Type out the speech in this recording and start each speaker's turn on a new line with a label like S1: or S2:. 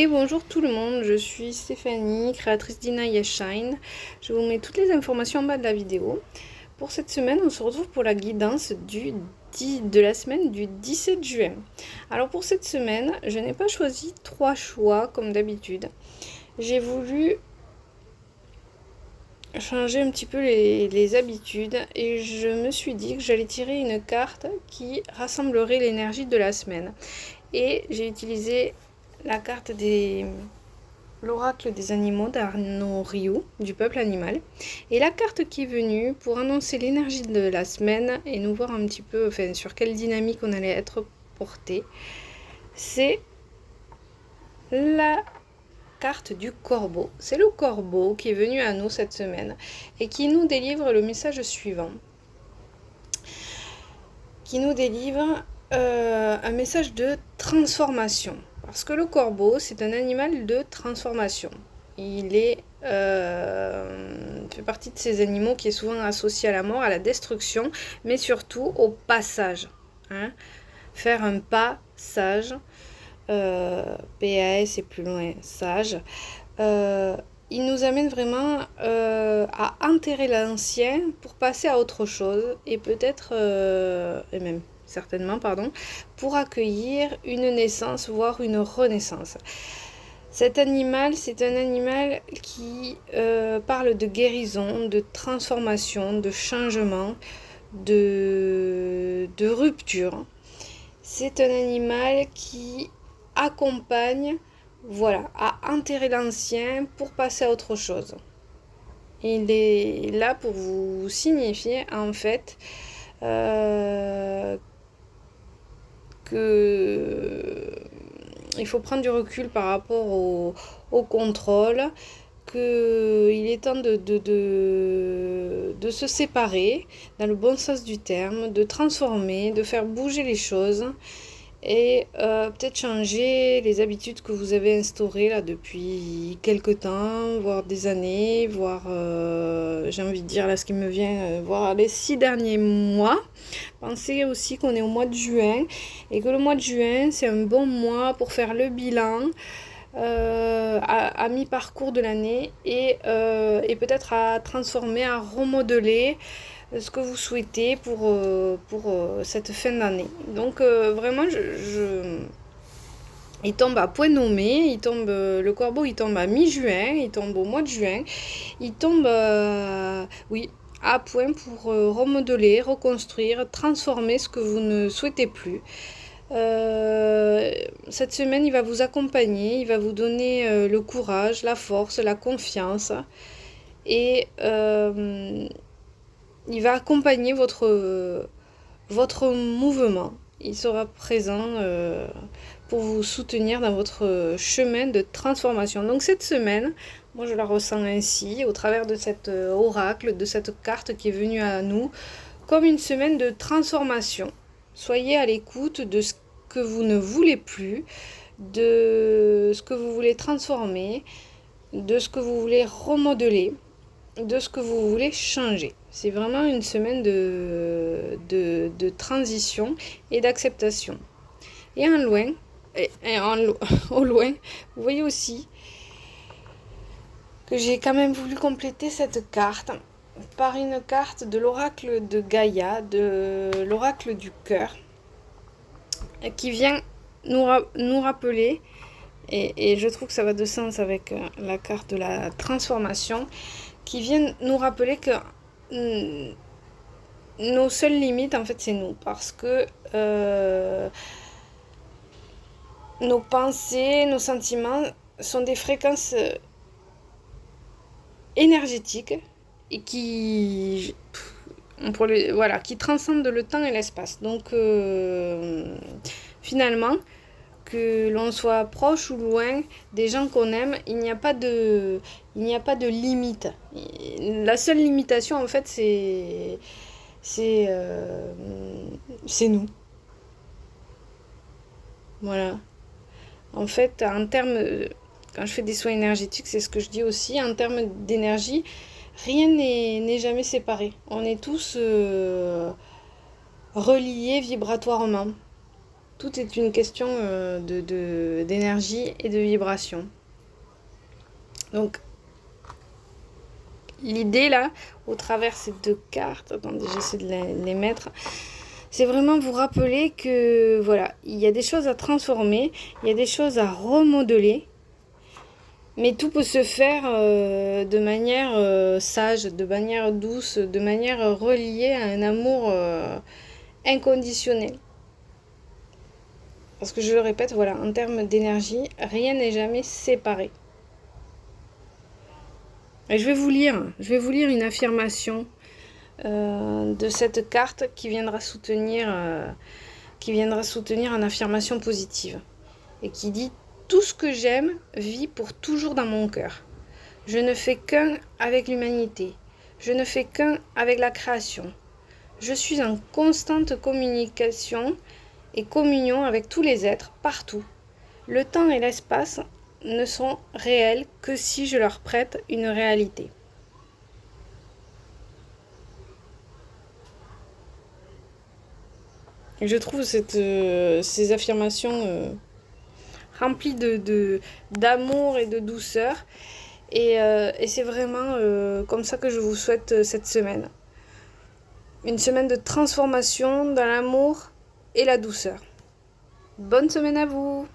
S1: Et bonjour tout le monde, je suis Stéphanie, créatrice d'Inaya Shine. Je vous mets toutes les informations en bas de la vidéo. Pour cette semaine, on se retrouve pour la guidance de la semaine du 17 juin. Alors pour cette semaine, je n'ai pas choisi 3 choix comme d'habitude. J'ai voulu changer un petit peu les habitudes et je me suis dit que j'allais tirer une carte qui rassemblerait l'énergie de la semaine. Et j'ai utilisé la carte l'oracle des animaux d'Arnaud Rioux, du peuple animal. Et la carte qui est venue pour annoncer l'énergie de la semaine et nous voir un petit peu sur quelle dynamique on allait être porté, c'est la carte du corbeau. C'est le corbeau qui est venu à nous cette semaine et qui nous délivre le message suivant. Qui nous délivre un message de transformation. Parce que le corbeau, c'est un animal de transformation. Il fait partie de ces animaux qui est souvent associé à la mort, à la destruction, mais surtout au passage. Faire un passage, PAS et plus loin, sage. Il nous amène vraiment à enterrer l'ancien pour passer à autre chose et peut-être, et même certainement, pour accueillir une naissance, voire une renaissance. Cet animal, c'est un animal qui parle de guérison, de transformation, de changement, de rupture. C'est un animal qui accompagne, à enterrer l'ancien pour passer à autre chose. Il est là pour vous signifier en fait que il faut prendre du recul par rapport au contrôle, qu'il est temps de se séparer dans le bon sens du terme, de transformer, de faire bouger les choses et peut-être changer les habitudes que vous avez instaurées là depuis quelques temps, voire des années, voire j'ai envie de dire là ce qui me vient, voire les 6 derniers mois. Pensez aussi qu'on est au mois de juin et que le mois de juin c'est un bon mois pour faire le bilan à mi-parcours de l'année et peut-être à transformer, à remodeler ce que vous souhaitez pour cette fin d'année. Donc vraiment, il tombe à point nommé, le corbeau il tombe à mi-juin, il tombe au mois de juin, il tombe à point pour remodeler, reconstruire, transformer ce que vous ne souhaitez plus. Cette semaine, il va vous accompagner, il va vous donner le courage, la force, la confiance et il va accompagner votre mouvement. Il sera présent pour vous soutenir dans votre chemin de transformation. Donc cette semaine, moi je la ressens ainsi, au travers de cet oracle, de cette carte qui est venue à nous, comme une semaine de transformation. Soyez à l'écoute de ce que vous ne voulez plus, de ce que vous voulez transformer, de ce que vous voulez remodeler, de ce que vous voulez changer. C'est vraiment une semaine de transition et d'acceptation. Et au loin, vous voyez aussi que j'ai quand même voulu compléter cette carte par une carte de l'oracle de Gaïa, de l'oracle du cœur, qui vient nous rappeler, et je trouve que ça va de sens avec la carte de la transformation, qui vient nous rappeler que nos seules limites, en fait, c'est nous. Parce que nos pensées, nos sentiments sont des fréquences énergétiques et qui transcendent le temps et l'espace. Donc, finalement, que l'on soit proche ou loin des gens qu'on aime, il n'y a pas de limite. La seule limitation, en fait, c'est nous. Voilà. En fait, quand je fais des soins énergétiques, c'est ce que je dis aussi, en termes d'énergie, rien n'est jamais séparé. On est tous reliés vibratoirement. Tout est une question d'énergie et de vibration. Donc, l'idée là, au travers ces deux cartes, attendez, j'essaie de les mettre, c'est vraiment vous rappeler que voilà, il y a des choses à transformer, il y a des choses à remodeler, mais tout peut se faire de manière sage, de manière douce, de manière reliée à un amour inconditionnel. Parce que je le répète, voilà, en termes d'énergie, rien n'est jamais séparé. Et je vais vous lire une affirmation de cette carte qui viendra soutenir en affirmation positive. Et qui dit: tout ce que j'aime vit pour toujours dans mon cœur. Je ne fais qu'un avec l'humanité. Je ne fais qu'un avec la création. Je suis en constante communication et communion avec tous les êtres, partout. Le temps et l'espace ne sont réels que si je leur prête une réalité. Et je trouve ces affirmations remplies d'amour et de douceur. Et c'est vraiment comme ça que je vous souhaite cette semaine. Une semaine de transformation dans l'amour et la douceur. Bonne semaine à vous!